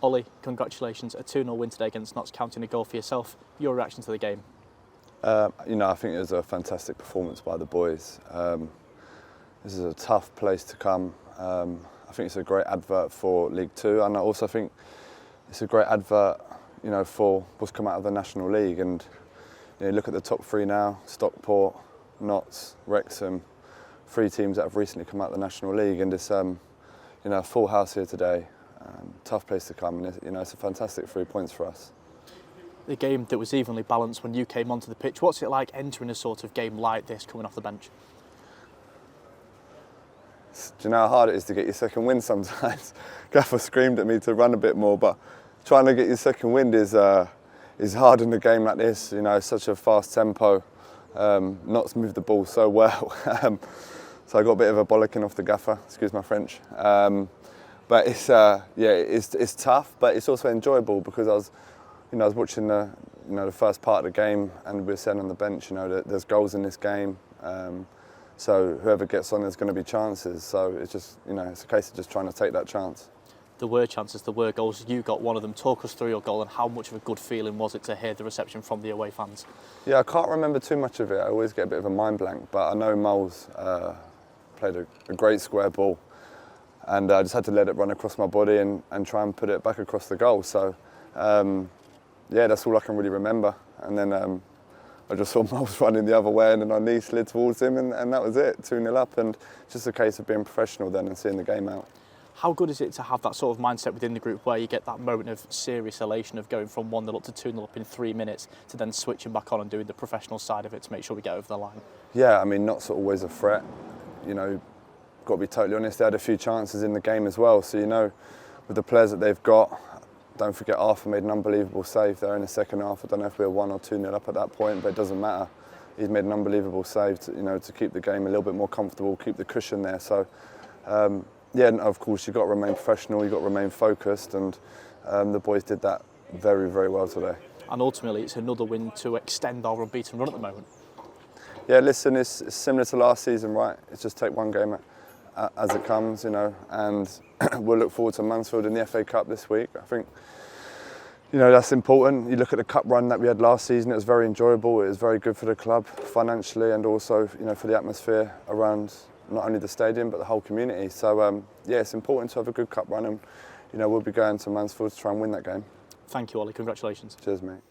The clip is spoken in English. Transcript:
Ollie, congratulations, a 2-0 win today against Notts County and a goal for yourself. Your reaction to the game? I think it was a fantastic performance by the boys. This is a tough place to come. I think it's a great advert for League Two, and I also think it's a great advert, for what's come out of the National League. And look at the top three now: Stockport, Notts, Wrexham. 3 teams that have recently come out of the National League, and it's a full house here today. Tough place to come, and it's a fantastic 3 points for us. The game that was evenly balanced when you came onto the pitch. What's it like entering a sort of game like this, coming off the bench? Do you know how hard it is to get your second win sometimes? Gaffer screamed at me to run a bit more, but trying to get your second win is hard in a game like this. It's such a fast tempo. Notts moved the ball so well. So I got a bit of a bollocking off the gaffer, excuse my French. But it's tough, but it's also enjoyable because I was watching the first part of the game, and we were saying on the bench, that there's goals in this game. So whoever gets on, there's going to be chances. So it's just, it's a case of just trying to take that chance. There were chances, there were goals. You got one of them. Talk us through your goal and how much of a good feeling was it to hear the reception from the away fans? Yeah, I can't remember too much of it. I always get a bit of a mind blank, but I know Moles played a great square ball, and I just had to let it run across my body and try and put it back across the goal. So, that's all I can really remember. And then I just saw Moles running the other way, and then our knee slid towards him, and that was it, 2-0 up. And it's just a case of being professional then and seeing the game out. How good is it to have that sort of mindset within the group where you get that moment of serious elation of going from 1-0 up to 2-0 up in 3 minutes to then switching back on and doing the professional side of it to make sure we get over the line? Yeah, Notts are always a threat. Got to be totally honest, they had a few chances in the game as well. So, with the players that they've got, don't forget Arthur made an unbelievable save there in the second half. I don't know if we were 1 or 2-0 up at that point, but it doesn't matter. He's made an unbelievable save to keep the game a little bit more comfortable, keep the cushion there. So, of course, you've got to remain professional, you've got to remain focused, and the boys did that very, very well today. And ultimately, it's another win to extend our unbeaten run at the moment. Yeah, listen, it's similar to last season, right? It's just take one game as it comes, and we'll look forward to Mansfield in the FA Cup this week. I think, that's important. You look at the cup run that we had last season, it was very enjoyable, it was very good for the club financially, and also, for the atmosphere around not only the stadium but the whole community. So it's important to have a good cup run, and we'll be going to Mansfield to try and win that game. Thank you, Ollie. Congratulations. Cheers, mate.